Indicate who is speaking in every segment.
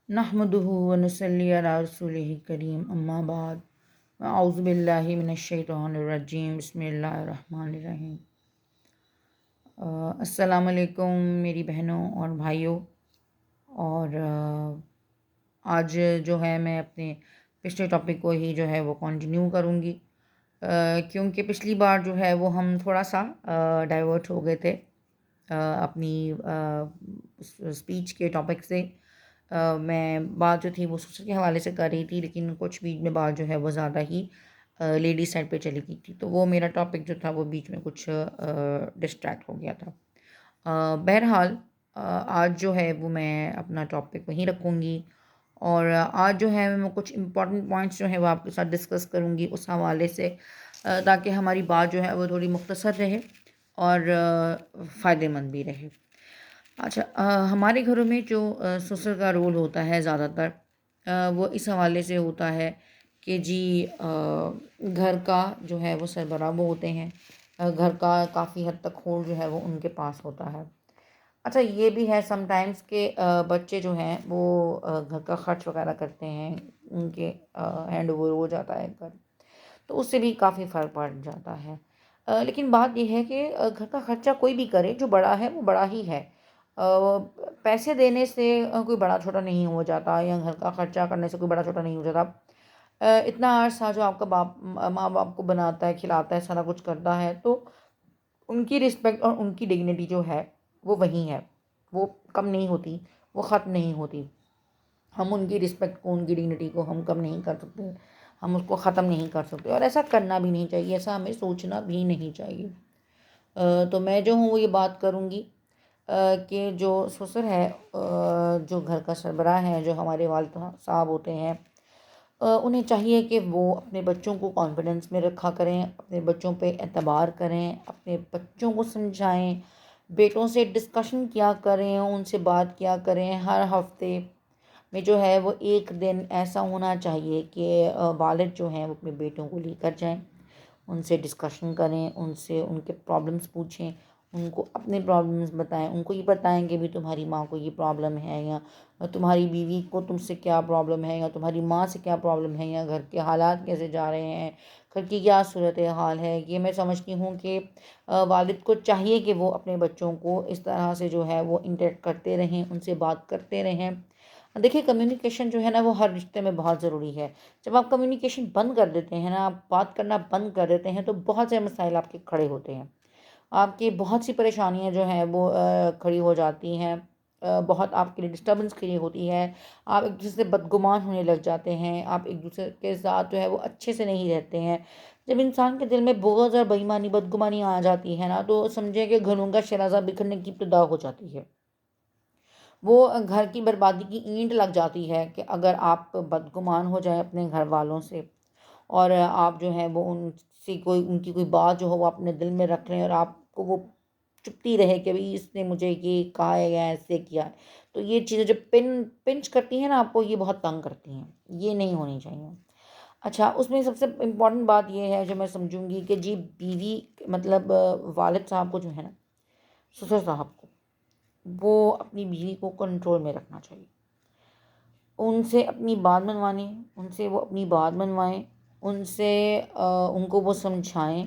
Speaker 1: نحمدہ ونصلی علی رسولہ کریم اما بعد اعوذ باللہ من الشیطان الرجیم بسم اللہ الرحمن الرحیم۔ السلام علیکم میری بہنوں اور بھائیوں، اور آج جو ہے میں اپنے پچھلے ٹاپک کو ہی جو ہے وہ کنٹینیو کروں گی، کیونکہ پچھلی بار جو ہے وہ ہم تھوڑا سا ڈائیورٹ ہو گئے تھے اپنی اسپیچ کے ٹاپک سے۔ میں بات جو تھی وہ سسر کے حوالے سے کر رہی تھی، لیکن کچھ بیچ میں بات جو ہے وہ زیادہ ہی لیڈیز سائڈ پہ چلی گئی تھی، تو وہ میرا ٹاپک جو تھا وہ بیچ میں کچھ ڈسٹریکٹ ہو گیا تھا۔ بہرحال آج جو ہے وہ میں اپنا ٹاپک وہیں رکھوں گی، اور آج جو ہے میں کچھ امپورٹنٹ پوائنٹس جو ہے وہ آپ کے ساتھ ڈسکس کروں گی اس حوالے سے، تاکہ ہماری بات جو ہے وہ تھوڑی مختصر رہے اور فائدہ مند بھی رہے۔ اچھا، ہمارے گھروں میں جو سسر کا رول ہوتا ہے زیادہ تر وہ اس حوالے سے ہوتا ہے کہ جی گھر کا جو ہے وہ سربراہ وہ ہوتے ہیں، گھر کا کافی حد تک ہول جو ہے وہ ان کے پاس ہوتا ہے۔ اچھا، یہ بھی ہے سم ٹائمز کہ بچے جو ہیں وہ گھر کا خرچ وغیرہ کرتے ہیں، ان کے ہینڈ اوور ہو جاتا ہے گھر، تو اس سے بھی کافی فرق پڑ جاتا ہے۔ لیکن بات یہ ہے کہ گھر کا خرچہ کوئی بھی کرے، جو بڑا ہے وہ بڑا ہی ہے۔ پیسے دینے سے کوئی بڑا چھوٹا نہیں ہو جاتا، یا گھر کا خرچہ کرنے سے کوئی بڑا چھوٹا نہیں ہو جاتا۔ اتنا عرصہ جو آپ کا ماں باپ کو بناتا ہے، کھلاتا ہے، سارا کچھ کرتا ہے، تو ان کی رسپیکٹ اور ان کی ڈگنیٹی جو ہے وہ وہیں ہے، وہ کم نہیں ہوتی، وہ ختم نہیں ہوتی۔ ہم ان کی رسپیکٹ کو، ان کی ڈگنیٹی کو ہم کم نہیں کر سکتے، ہم اس کو ختم نہیں کر سکتے، اور ایسا کرنا بھی نہیں چاہیے، ایسا ہمیں سوچنا بھی نہیں چاہیے۔ تو میں جو ہوں وہ یہ بات کروں گی کہ جو سسر ہے، جو گھر کا سربراہ ہے، جو ہمارے والد صاحب ہوتے ہیں، انہیں چاہیے کہ وہ اپنے بچوں کو کانفیڈنس میں رکھا کریں، اپنے بچوں پہ اعتبار کریں، اپنے بچوں کو سمجھائیں، بیٹوں سے ڈسکشن کیا کریں، ان سے بات کیا کریں۔ ہر ہفتے میں جو ہے وہ ایک دن ایسا ہونا چاہیے کہ والد جو ہیں وہ اپنے بیٹوں کو لے کر جائیں، ان سے ڈسکشن کریں، ان سے ان کے پرابلمس پوچھیں، ان کو اپنے پرابلمس بتائیں، ان کو یہ بتائیں کہ بھی تمہاری ماں کو یہ پرابلم ہے، یا تمہاری بیوی کو تم سے کیا پرابلم ہے، یا تمہاری ماں سے کیا پرابلم ہے، یا گھر کے حالات کیسے جا رہے ہیں، گھر کی کیا صورت حال ہے۔ یہ میں سمجھتی ہوں کہ والد کو چاہیے کہ وہ اپنے بچوں کو اس طرح سے جو ہے وہ انٹریکٹ کرتے رہیں، ان سے بات کرتے رہیں۔ دیکھیے، کمیونیکیشن جو ہے نا وہ ہر رشتے میں بہت ضروری ہے۔ جب آپ کمیونیکیشن بند کر دیتے ہیں نا، آپ بات کرنا بند کر دیتے ہیں، تو بہت سے مسائل آپ کے کھڑے ہوتے ہیں، آپ کی بہت سی پریشانیاں جو ہیں وہ کھڑی ہو جاتی ہیں، بہت آپ کے لیے ڈسٹربنس کھڑی ہوتی ہے، آپ ایک دوسرے سے بدگمان ہونے لگ جاتے ہیں، آپ ایک دوسرے کے ساتھ جو ہے وہ اچھے سے نہیں رہتے ہیں۔ جب انسان کے دل میں بغض اور بےایمانی، بدگمانی آ جاتی ہے نا، تو سمجھے کہ گھروں کا شیرازہ بکھرنے کی ابتدا ہو جاتی ہے، وہ گھر کی بربادی کی اینٹ لگ جاتی ہے کہ اگر آپ بدگمان ہو جائیں اپنے گھر والوں سے، اور آپ جو ہیں وہ ان سے کوئی، ان کی کوئی بات جو ہو وہ اپنے دل میں رکھ لیں، اور آپ کو وہ چپتی رہے کہ بھئی اس نے مجھے یہ کہا ہے یا ایسے کیا ہے، تو یہ چیزیں جب پنچ کرتی ہیں نا آپ کو، یہ بہت تنگ کرتی ہیں، یہ نہیں ہونی چاہیے۔ اچھا، اس میں سب سے امپورٹنٹ بات یہ ہے جو میں سمجھوں گی کہ جی بیوی، مطلب والد صاحب کو جو ہے نا، سسر صاحب کو، وہ اپنی بیوی کو کنٹرول میں رکھنا چاہیے، ان سے اپنی بات منوانی، ان سے وہ اپنی بات منوائیں، ان سے ان کو وہ سمجھائیں،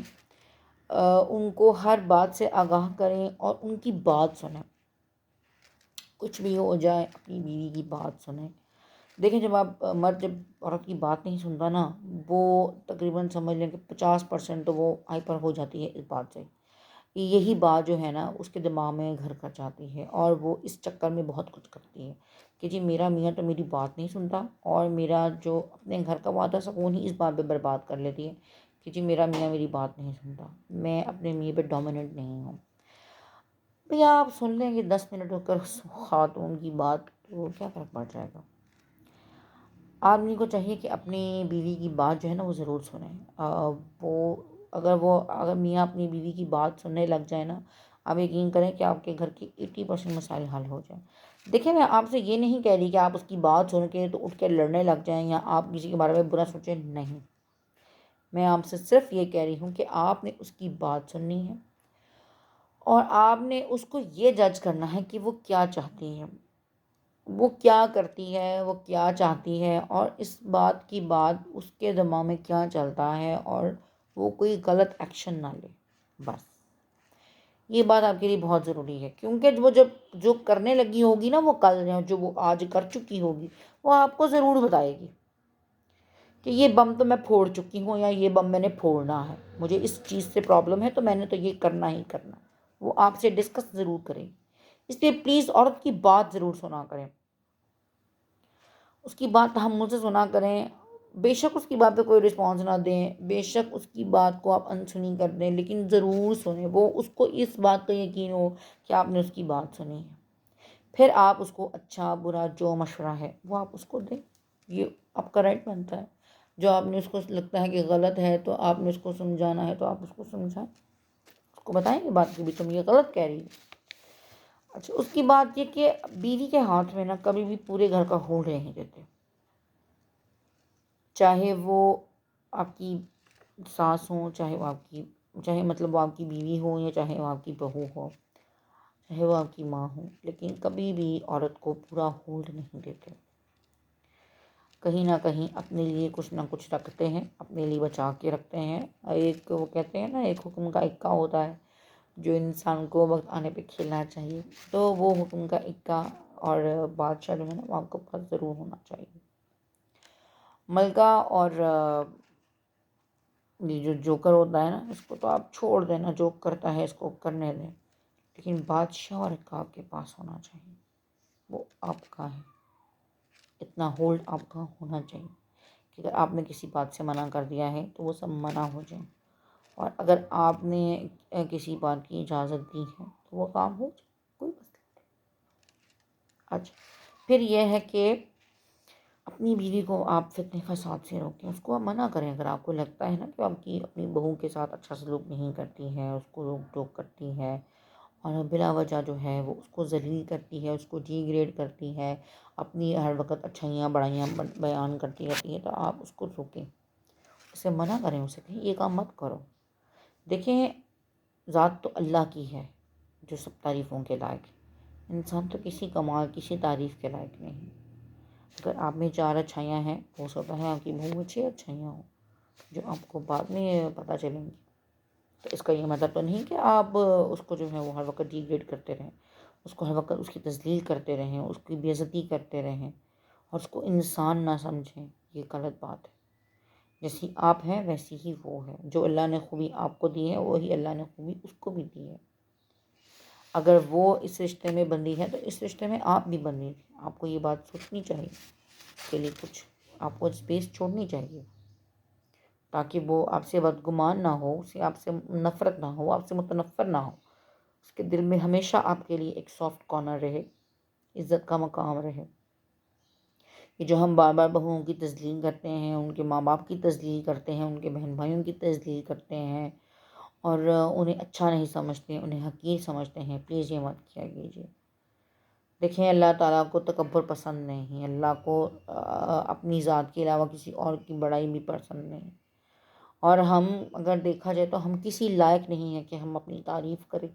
Speaker 1: ان کو ہر بات سے آگاہ کریں اور ان کی بات سنیں، کچھ بھی ہو جائے اپنی بیوی کی بات سنیں۔ دیکھیں، جب آپ مرد جب عورت کی بات نہیں سنتا نا، وہ تقریباً سمجھ لیں کہ 50% تو وہ ہائپر ہو جاتی ہے اس بات سے، یہی بات جو ہے نا اس کے دماغ میں گھر کر جاتی ہے، اور وہ اس چکر میں بہت کچھ کرتی ہے کہ جی میرا میاں تو میری بات نہیں سنتا، اور میرا جو اپنے گھر کا وعدہ سکون ہی اس بات پہ برباد کر لیتی ہے کہ جی میرا میاں میری بات نہیں سنتا، میں اپنے میاں پہ ڈومیننٹ نہیں ہوں۔ بھیا آپ سن لیں گے 10 منٹ ہو کر خاتون کی بات، تو کیا فرق پڑ جائے گا؟ آدمی کو چاہیے کہ اپنی بیوی کی بات جو ہے نا وہ ضرور سنیں۔ اگر میاں اپنی بیوی کی بات سننے لگ جائے نا، آپ یقین کریں کہ آپ کے گھر کی 80% مسائل حل ہو جائیں۔ دیکھیں، میں آپ سے یہ نہیں کہہ رہی کہ آپ اس کی بات سن کے تو اٹھ کے لڑنے لگ جائیں، یا آپ کسی کے بارے میں برا سوچیں، نہیں۔ میں آپ سے صرف یہ کہہ رہی ہوں کہ آپ نے اس کی بات سننی ہے، اور آپ نے اس کو یہ جج کرنا ہے کہ وہ کیا چاہتی ہے، وہ کیا کرتی ہے، وہ کیا چاہتی ہے، اور اس بات کی بعد اس کے دماغ میں کیا چلتا ہے، اور وہ کوئی غلط ایکشن نہ لے. بس یہ بات آپ کے لیے بہت ضروری ہے، کیونکہ وہ جب جو کرنے لگی ہوگی نا وہ کل، جو وہ آج کر چکی ہوگی، وہ آپ کو ضرور بتائے گی کہ یہ بم تو میں پھوڑ چکی ہوں، یا یہ بم میں نے پھوڑنا ہے، مجھے اس چیز سے پرابلم ہے تو میں نے تو یہ کرنا ہی کرنا. وہ آپ سے ڈسکس ضرور کریں. اس لیے پلیز عورت کی بات ضرور سنا کریں، اس کی بات تحمل سے سنا کریں. بے شک اس کی بات پہ کوئی رسپانس نہ دیں، بے شک اس کی بات کو آپ انسنی کر دیں، لیکن ضرور سنیں. وہ اس کو اس بات کا یقین ہو کہ آپ نے اس کی بات سنی ہے. پھر آپ اس کو اچھا برا جو مشورہ ہے وہ آپ اس کو دیں. یہ آپ کا رائٹ بنتا ہے. جو آپ نے اس کو لگتا ہے کہ غلط ہے تو آپ نے اس کو سمجھانا ہے تو آپ اس کو سمجھائیں، اس کو بتائیں کہ بات کی بھی تم یہ غلط کہہ رہی ہے. اچھا، اس کی بات یہ کہ بیوی کے ہاتھ میں نا کبھی بھی پورے گھر کا ہول نہیں دیتے. چاہے وہ آپ کی ساس ہوں، چاہے مطلب وہ آپ کی بیوی ہو، یا چاہے وہ آپ کی بہو ہو، چاہے وہ آپ کی ماں ہو، لیکن کبھی بھی عورت کو پورا ہولڈ نہیں دیتے. کہیں نہ کہیں اپنے لیے کچھ نہ کچھ رکھتے ہیں، اپنے لیے بچا کے رکھتے ہیں. ایک وہ کہتے ہیں نا، ایک حکم کا اکا ہوتا ہے جو انسان کو وقت آنے پہ کھیلنا چاہیے. تو وہ حکم کا اکا اور بادشاہ جو ہے نا وہ آپ کو پاس ضرور ہونا چاہیے. ملکہ اور یہ جو جوکر ہوتا ہے نا، اس کو تو آپ چھوڑ دینا، جو کرتا ہے اس کو کرنے دیں، لیکن بادشاہ اور اکا آپ کے پاس ہونا چاہیے. وہ آپ کا ہے، اتنا ہولڈ آپ کا ہونا چاہیے کہ اگر آپ نے کسی بات سے منع کر دیا ہے تو وہ سب منع ہو جائیں. اور اگر آپ نے کسی بات کی اجازت دی ہے تو وہ کام ہو جائے، کوئی مسئلہ نہیں. اچھا، پھر یہ ہے کہ اپنی بیوی کو آپ فتنے فساد سے روکیں. اس کو آپ منع کریں اگر آپ کو لگتا ہے نا کہ آپ کی اپنی بہو کے ساتھ اچھا سلوک نہیں کرتی ہے، اس کو روک ٹوک کرتی ہے، اور بلا وجہ جو ہے وہ اس کو ذلیل کرتی ہے، اس کو ڈی گریڈ کرتی ہے، اپنی ہر وقت اچھائیاں بڑائیاں بیان کرتی رہتی ہے، تو آپ اس کو روکیں، اسے منع کریں، اسے کہیں یہ کام مت کرو. دیکھیں، ذات تو اللہ کی ہے جو سب تعریفوں کے لائق ہے. انسان تو کسی کمال کسی تعریف کے لائق نہیں. اگر آپ میں 4 اچھائیاں ہیں، ہو سکتا ہے آپ کی بہو میں 6 اچھائیاں ہوں جو آپ کو بعد میں پتہ چلیں گی. تو اس کا یہ مطلب تو نہیں کہ آپ اس کو جو ہے وہ ہر وقت ڈی گریڈ کرتے رہیں، اس کو ہر وقت اس کی تذلیل کرتے رہیں، اس کی بے عزتی کرتے رہیں، اور اس کو انسان نہ سمجھیں. یہ غلط بات ہے. جیسی آپ ہیں ویسی ہی وہ ہے. جو اللہ نے خوبی آپ کو دی ہے وہی اللہ نے خوبی اس کو بھی دی ہے. اگر وہ اس رشتے میں بندی ہے تو اس رشتے میں آپ بھی بندی ہیں. آپ کو یہ بات سوچنی چاہیے، اس کے لیے کچھ آپ کو اسپیس چھوڑنی چاہیے، تاکہ وہ آپ سے بدگمان نہ ہو، اسے آپ سے نفرت نہ ہو، آپ سے متنفر نہ ہو. اس کے دل میں ہمیشہ آپ کے لیے ایک سافٹ کارنر رہے، عزت کا مقام رہے. کہ جو ہم بار بار بہوؤں کی تذلیل کرتے ہیں، ان کے ماں باپ کی تذلیل کرتے ہیں، ان کے بہن بھائیوں کی تذلیل کرتے ہیں، اور انہیں اچھا نہیں سمجھتے، انہیں حقیر سمجھتے ہیں، پلیز یہ مت کیا کیجیے. دیکھیں، اللہ تعالیٰ کو تکبر پسند نہیں. اللہ کو اپنی ذات کے علاوہ کسی اور کی بڑائی بھی پسند نہیں. اور ہم اگر دیکھا جائے تو ہم کسی لائق نہیں ہیں کہ ہم اپنی تعریف کریں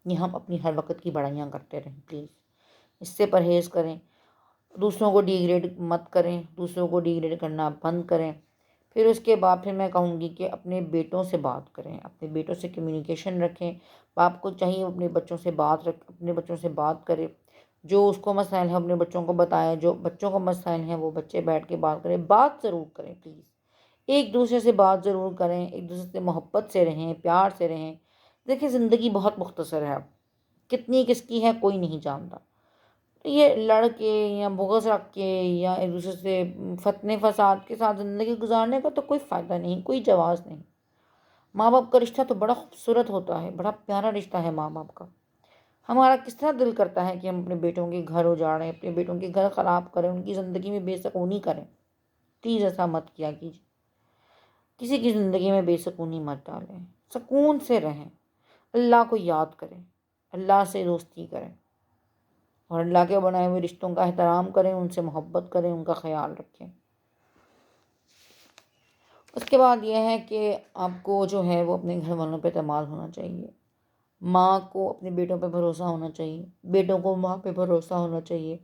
Speaker 1: یا ہم اپنی ہر وقت کی بڑائیاں کرتے رہیں. پلیز اس سے پرہیز کریں. دوسروں کو ڈی گریڈ مت کریں، دوسروں کو ڈی گریڈ کرنا بند کریں. پھر اس کے بعد پھر میں کہوں گی کہ اپنے بیٹوں سے بات کریں، اپنے بیٹوں سے کمیونیکیشن رکھیں. باپ کو چاہیے اپنے بچوں سے اپنے بچوں سے بات کرے، جو اس کو مسائل ہیں اپنے بچوں کو بتائیں، جو بچوں کو مسائل ہیں وہ بچے بیٹھ کے بات کریں. بات ضرور کریں پلیز. ایک دوسرے سے بات ضرور کریں، ایک دوسرے سے محبت سے رہیں، پیار سے رہیں. دیکھیں، زندگی بہت مختصر ہے، کتنی کس کی ہے کوئی نہیں جانتا. یہ لڑ کے یا بغض رکھ کے یا ایک دوسرے سے فتنے فساد کے ساتھ زندگی گزارنے کا تو کوئی فائدہ نہیں، کوئی جواز نہیں. ماں باپ کا رشتہ تو بڑا خوبصورت ہوتا ہے، بڑا پیارا رشتہ ہے ماں باپ کا. ہمارا کس طرح دل کرتا ہے کہ ہم اپنے بیٹوں کے گھر اجاڑیں، اپنے بیٹوں کے گھر خراب کریں، ان کی زندگی میں بے سکونی کریں. پلیز ایسا مت کیا کیجیے. کسی کی زندگی میں بے سکونی مت ڈالیں، سکون سے رہیں. اللہ کو یاد کریں، اللہ سے دوستی کریں، اور اللہ کے بنائے ہوئے رشتوں کا احترام کریں، ان سے محبت کریں، ان کا خیال رکھیں. اس کے بعد یہ ہے کہ آپ کو جو ہے وہ اپنے گھر والوں پہ اعتماد ہونا چاہیے. ماں کو اپنے بیٹوں پہ بھروسہ ہونا چاہیے، بیٹوں کو ماں پہ بھروسہ ہونا چاہیے.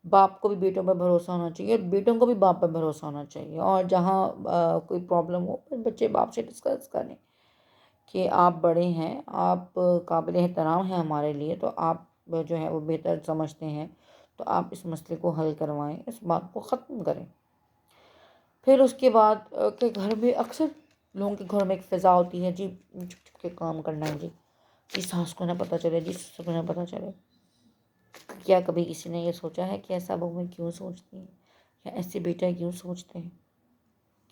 Speaker 1: باپ کو بھی بیٹوں پر بھروسہ ہونا چاہیے اور بیٹوں کو بھی باپ پر بھروسہ ہونا چاہیے، اور جہاں کوئی پرابلم ہو پھر بچے باپ سے ڈسکس کریں کہ آپ بڑے ہیں، آپ قابل احترام ہیں ہمارے لیے، تو آپ جو ہے وہ بہتر سمجھتے ہیں، تو آپ اس مسئلے کو حل کروائیں، اس بات کو ختم کریں۔ پھر اس کے بعد کہ گھر میں اکثر لوگوں کے گھر میں ایک فضا ہوتی ہے، جی چھپ چھپ کے کام کرنا ہے، جی ساس کو نہ پتہ چلے، جی سسر کو نہ پتہ چلے۔ کیا کبھی کسی نے یہ سوچا ہے کہ ایسا بہویں کیوں سوچتی ہیں یا ایسے بیٹا کیوں سوچتے ہیں؟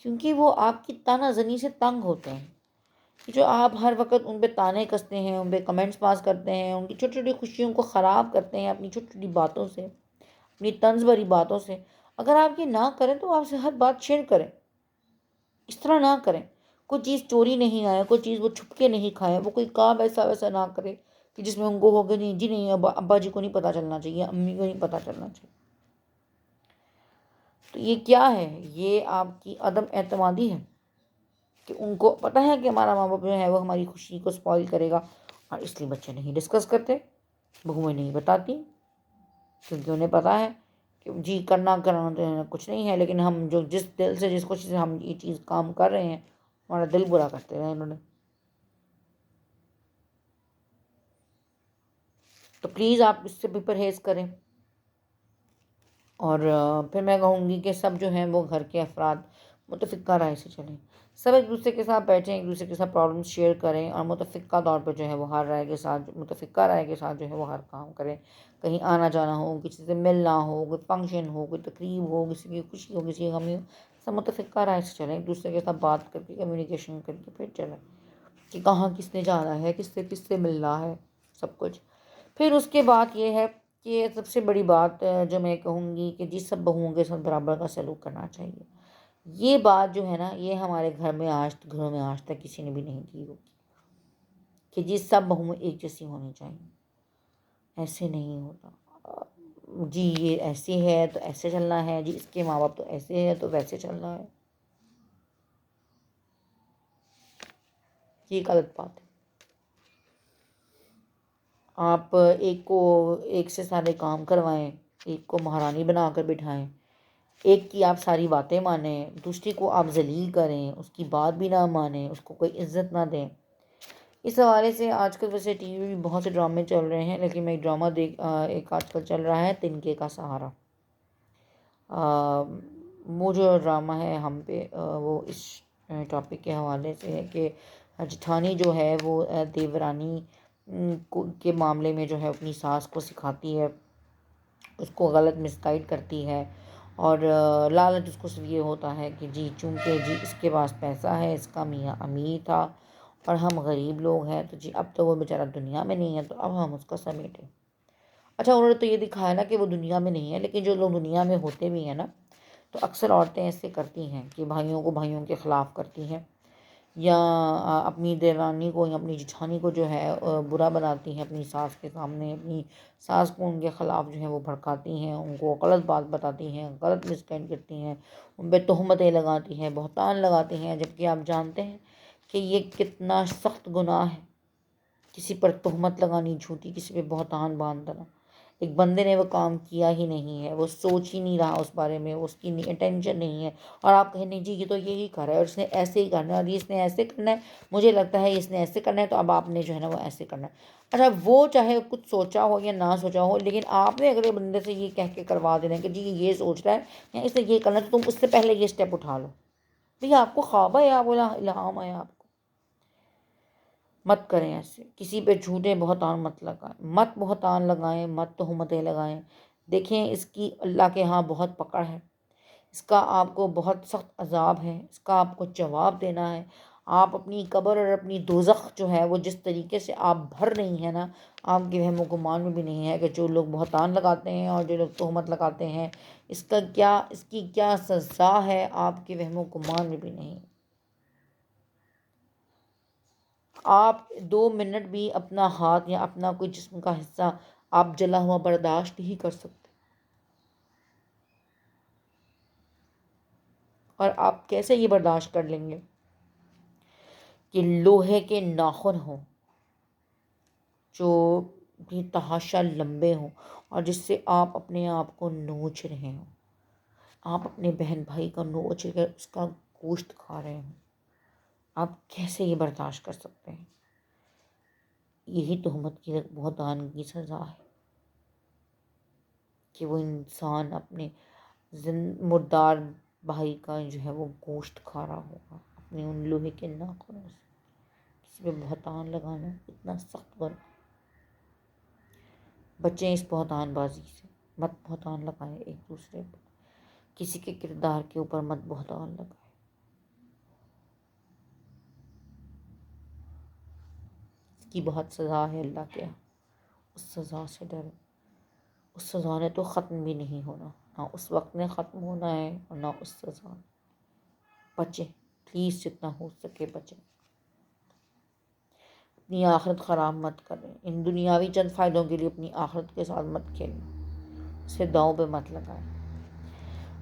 Speaker 1: کیونکہ وہ آپ کی تانا زنی سے تنگ ہوتے ہیں، جو آپ ہر وقت ان پہ تانے کستے ہیں، ان پہ کمنٹس پاس کرتے ہیں، ان کی چھوٹی چھوٹی خوشیوں کو خراب کرتے ہیں اپنی چھوٹی چھوٹی باتوں سے، اپنی طنز بھری باتوں سے۔ اگر آپ یہ نہ کریں تو آپ سے ہر بات شیئر کریں، اس طرح نہ کریں۔ کوئی چیز چوری نہیں آئے، کوئی چیز وہ چھپ کے نہیں کھائے، وہ کوئی کام ایسا ویسا نہ کرے کہ جس میں ان کو ہوگا نہیں جی نہیں، ابا جی کو نہیں پتہ چلنا چاہیے، امی کو نہیں پتہ چلنا چاہیے۔ تو یہ کیا ہے؟ یہ آپ کی عدم اعتمادی ہے کہ ان کو پتہ ہے کہ ہمارا ماں باپ جو ہے وہ ہماری خوشی کو سپوائل کرے گا، اور اس لیے بچے نہیں ڈسکس کرتے، بہویں نہیں بتاتی، کیونکہ انہیں پتہ ہے کہ جی کرنا کچھ نہیں ہے، لیکن ہم جو جس دل سے جس خوشی سے ہم یہ چیز کام کر رہے ہیں، ہمارا دل برا کرتے رہے انہوں نے۔ تو پلیز آپ اس سے بھی پرہیز کریں۔ اور پھر میں کہوں گی کہ سب جو ہیں وہ گھر کے افراد متفقہ رائے سے چلیں، سب ایک دوسرے کے ساتھ بیٹھیں، ایک دوسرے کے ساتھ پرابلم شیئر کریں، اور متفقہ طور پر جو ہے وہ ہر رائے کے ساتھ، متفقہ رائے کے ساتھ جو ہے وہ ہر کام کریں۔ کہیں آنا جانا ہو، کسی سے ملنا ہو، کوئی فنکشن ہو، کوئی تقریب ہو، کسی کی خوشی ہو، کسی کی غمی ہو، سب متفقہ رائے سے چلیں، ایک دوسرے کے ساتھ بات کر کے کمیونیکیشن کر کے پھر چلیں کہ کہاں کس نے جانا ہے، کس سے ملنا ہے، سب کچھ۔ پھر اس کے بعد یہ ہے کہ سب سے بڑی بات جو میں کہوں گی کہ جی سب بہوؤں کے ساتھ برابر کا سلوک کرنا چاہیے۔ یہ بات جو ہے نا، یہ ہمارے گھروں میں آج تک کسی نے بھی نہیں کی ہوگی کہ جی سب بہویں ایک جیسی ہونی چاہیے۔ ایسے نہیں ہوتا، جی یہ ایسے ہے تو ایسے چلنا ہے، جی اس کے ماں باپ تو ایسے ہے تو ویسے چلنا ہے، یہ غلط بات ہے۔ آپ ایک کو ایک سے سارے کام کروائیں، ایک کو مہارانی بنا کر بٹھائیں، ایک کی آپ ساری باتیں مانیں، دوسری کو آپ ذلیل کریں، اس کی بات بھی نہ مانیں، اس کو کوئی عزت نہ دیں۔ اس حوالے سے آج کل ویسے ٹی وی بھی بہت سے ڈرامے چل رہے ہیں، لیکن میں ایک ڈرامہ ایک آج کل چل رہا ہے، تنکے کا سہارا۔ وہ جو ڈرامہ ہے ہم پہ وہ اس ٹاپک کے حوالے سے ہے کہ جٹھانی جو ہے وہ دیورانی کے معاملے میں جو ہے اپنی ساس کو سکھاتی ہے، اس کو غلط مس گائیڈ کرتی ہے، اور لالچ اس کو صرف یہ ہوتا ہے کہ جی چونکہ جی اس کے پاس پیسہ ہے، اس کا میاں امیر تھا اور ہم غریب لوگ ہیں، تو جی اب تو وہ بیچارہ دنیا میں نہیں ہے، تو اب ہم اس کا سمیٹیں۔ اچھا انہوں نے تو یہ دکھایا نا کہ وہ دنیا میں نہیں ہے، لیکن جو لوگ دنیا میں ہوتے بھی ہیں نا، تو اکثر عورتیں ایسے کرتی ہیں کہ بھائیوں کو بھائیوں کے خلاف کرتی ہیں، یا اپنی دیورانی کو یا اپنی جٹھانی کو جو ہے برا بناتی ہیں اپنی ساس کے سامنے، اپنی ساس کو ان کے خلاف جو ہے وہ بھڑکاتی ہیں، ان کو غلط بات بتاتی ہیں، غلط مسگائیڈ کرتی ہیں، ان پہ تہمتیں لگاتی ہیں، بہتان لگاتی ہیں، جبکہ آپ جانتے ہیں کہ یہ کتنا سخت گناہ ہے، کسی پر تہمت لگانی جھوٹی، کسی پہ بہتان باندھنا۔ ایک بندے نے وہ کام کیا ہی نہیں ہے، وہ سوچ ہی نہیں رہا اس بارے میں، اس کی اٹینشن نہیں ہے، اور آپ کہیں نہیں جی یہ تو یہی کر رہا ہے اور اس نے ایسے ہی کرنا ہے، اور اس نے ایسے کرنا ہے، مجھے لگتا ہے اس نے ایسے کرنا ہے، تو اب آپ نے جو ہے نا وہ ایسے کرنا ہے۔ اچھا وہ چاہے کچھ سوچا ہو یا نہ سوچا ہو، لیکن آپ نے اگلے بندے سے یہ کہہ کے کروا دینا ہے کہ جی یہ سوچ رہا ہے یا اس نے یہ کرنا ہے، تو تم اس سے پہلے یہ سٹیپ اٹھا لو۔ بھئی آپ کو خواب ہے یا بولا الہام ہے آپ کو؟ مت کریں ایسے، کسی پہ جھوٹے بہتان مت لگائیں، مت بہتان لگائیں، مت تہمتیں لگائیں۔ دیکھیں اس کی اللہ کے ہاں بہت پکڑ ہے، اس کا آپ کو بہت سخت عذاب ہے، اس کا آپ کو جواب دینا ہے۔ آپ اپنی قبر اور اپنی دوزخ جو ہے وہ جس طریقے سے آپ بھر رہی ہیں نا، آپ کے وہم و گمان میں بھی نہیں ہے کہ جو لوگ بہتان لگاتے ہیں اور جو لوگ تہمت لگاتے ہیں، اس کی کیا سزا ہے، آپ کے وہم و گمان میں بھی نہیں۔ آپ 2 منٹ بھی اپنا ہاتھ یا اپنا کوئی جسم کا حصہ آپ جلا ہوا برداشت نہیں کر سکتے، اور آپ کیسے یہ برداشت کر لیں گے کہ لوہے کے ناخن ہوں جو بھی تحاشا لمبے ہوں، اور جس سے آپ اپنے آپ کو نوچ رہے ہوں، آپ اپنے بہن بھائی کا نوچ کر اس کا گوشت کھا رہے ہوں، آپ کیسے یہ برداشت کر سکتے ہیں؟ یہی تہمت کی بہتان کی سزا ہے کہ وہ انسان اپنے مردار بھائی کا جو ہے وہ گوشت کھا رہا ہوگا اپنے ان لوہے کے ناخنوں سے۔ کسی پہ بہتان لگانا اتنا سخت گناہ۔ بچیں اس بہتان بازی سے، مت بہتان لگائیں ایک دوسرے پر، کسی کے کردار کے اوپر مت بہتان لگائیں۔ اس کی بہت سزا ہے اللہ کے یہاں، اس سزا سے ڈرو۔ اس سزا نے تو ختم بھی نہیں ہونا، نہ اس وقت نے ختم ہونا ہے اور نہ اس سزا نے۔ بچیں، پلیز جتنا ہو سکے بچیں، اپنی آخرت خراب مت کریں، ان دنیاوی چند فائدوں کے لیے اپنی آخرت کے ساتھ مت کھیلیں، اسے داؤں پہ مت لگائیں۔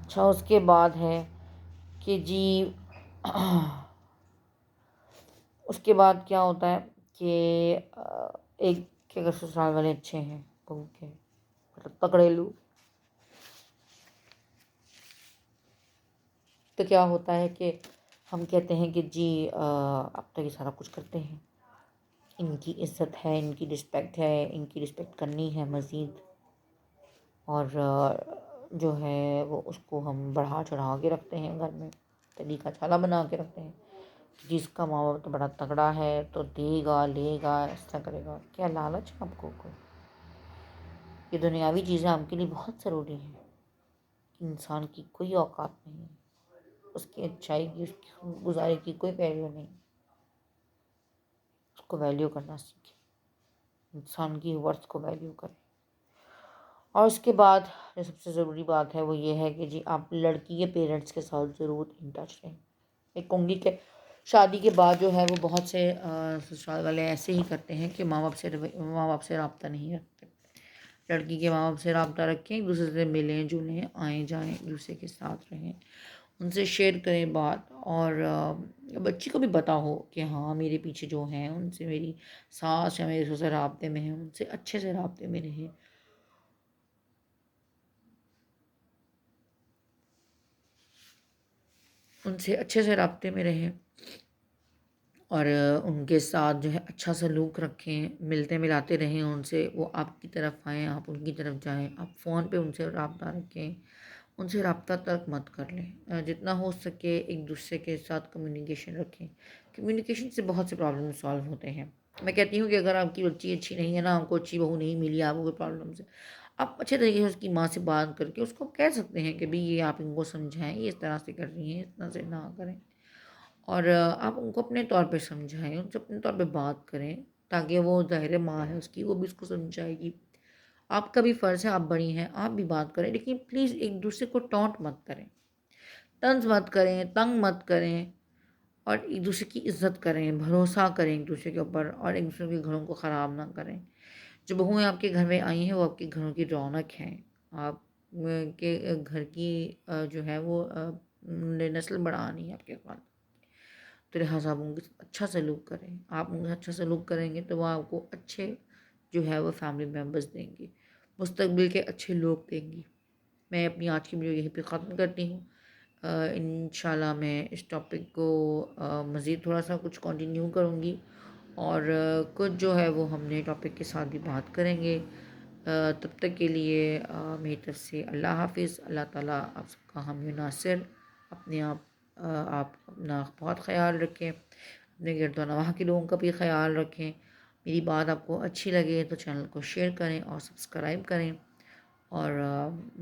Speaker 1: اچھا، اس کے بعد ہے کہ جی اس کے بعد کیا ہوتا ہے کہ ایک کہ اگر سسرال والے اچھے ہیں، بہو کے مطلب تکڑے لوگ، تو کیا ہوتا ہے کہ ہم کہتے ہیں کہ جی اب تک یہ سارا کچھ کرتے ہیں، ان کی عزت ہے، ان کی رسپیکٹ ہے، ان کی رسپیکٹ کرنی ہے مزید، اور جو ہے وہ اس کو ہم بڑھا چڑھا کے رکھتے ہیں گھر میں، طریقہ چالا بنا کے رکھتے ہیں کہ جس کا ماں باپ تو بڑا تگڑا ہے تو دے گا لے گا اس طرح کرے گا۔ کیا لالچ ہے آپ کو کوئی؟ یہ دنیاوی چیزیں آپ کے لیے بہت ضروری ہیں، انسان کی کوئی اوقات نہیں ہے، اس کی اچھائی کی، اس کی گزارے کی کوئی ویلیو نہیں، اس کو ویلیو کرنا سیکھیں، انسان کی ورث کو ویلیو کریں۔ اور اس کے بعد جو سب سے ضروری بات ہے وہ یہ ہے کہ جی آپ لڑکی کے پیرنٹس کے ساتھ ضرور ان ٹچ رہیں۔ ایک کہوں گی کہ شادی کے بعد جو ہے وہ بہت سے سسرال والے ایسے ہی کرتے ہیں کہ ماں باپ سے رابطہ نہیں رکھتے۔ لڑکی کے ماں باپ سے رابطہ رکھیں، ایک دوسرے سے ملیں جلیں، آئیں جائیں، ایک دوسرے کے ساتھ رہیں، ان سے شیئر کریں بات، اور بچی کو بھی پتہ ہو کہ ہاں میرے پیچھے جو ہیں ان سے میری ساس یا میرے سسر رابطے میں ہیں، ان سے اچھے سے رابطے میں رہیں، ان سے اچھے سے رابطے میں رہیں، اور ان کے ساتھ جو ہے اچھا سلوک رکھیں، ملتے ملاتے رہیں ان سے، وہ آپ کی طرف آئیں، آپ ان کی طرف جائیں، آپ فون پہ ان سے رابطہ رکھیں، ان سے رابطہ تک مت کر لیں، جتنا ہو سکے ایک دوسرے کے ساتھ کمیونیکیشن رکھیں۔ کمیونیکیشن سے بہت سے پرابلم سالو ہوتے ہیں۔ میں کہتی ہوں کہ اگر آپ کی بچی اچھی نہیں ہے نا، آپ کو اچھی بہو نہیں ملی، آپ کو کوئی پرابلم سے، آپ اچھے طریقے سے اس کی ماں سے بات کر کے اس کو کہہ سکتے ہیں کہ بھئی یہ آپ ان کو سمجھائیں، یہ اس طرح سے کر رہی ہیں، اس طرح سے نہ کریں، اور آپ ان کو اپنے طور پہ سمجھائیں، ان سے اپنے طور پہ بات کریں، تاکہ وہ ظاہر ماں ہے اس کی، وہ بھی اس کو سمجھائے گی۔ آپ کا بھی فرض ہے، آپ بڑی ہیں، آپ بھی بات کریں، لیکن پلیز ایک دوسرے کو ٹونٹ مت کریں، طنز مت کریں، تنگ مت کریں، اور ایک دوسرے کی عزت کریں، بھروسہ کریں ایک دوسرے کے اوپر، اور ایک دوسرے کے گھروں کو خراب نہ کریں۔ جو بہویں آپ کے گھر میں آئی ہیں وہ آپ کے گھروں کی رونق ہیں، آپ کے گھر کی جو ہے وہ نسل بڑھانی ہے آپ کے خاندان، تو لہٰذا آپ ان کے ساتھ اچھا سلوک کریں۔ آپ ان کے ساتھ اچھا سلوک کریں گے تو وہ آپ کو اچھے جو ہے وہ فیملی ممبرز دیں گی، مستقبل کے اچھے لوگ دیں گی۔ میں اپنی آج کی ویڈیو یہیں پہ ختم کرتی ہوں۔ انشاءاللہ میں اس ٹاپک کو مزید تھوڑا سا کچھ کنٹینیو کروں گی، اور کچھ جو ہے وہ ہم نے ٹاپک کے ساتھ بھی بات کریں گے۔ تب تک کے لیے میری طرف سے اللہ حافظ۔ اللہ تعالیٰ آپ سب کا حامی و ناصر۔ اپنے آپ اپنا بہت خیال رکھیں، اپنے گرد و نواح کے لوگوں کا بھی خیال رکھیں۔ میری بات آپ کو اچھی لگے تو چینل کو شیئر کریں اور سبسکرائب کریں، اور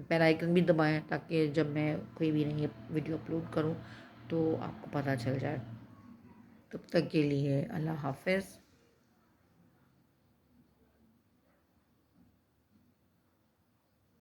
Speaker 1: بیل آئیکن بھی دبائیں تاکہ جب میں کوئی بھی نئی ویڈیو اپلوڈ کروں تو آپ کو پتہ چل جائے۔ تب تک کے لیے اللہ حافظ۔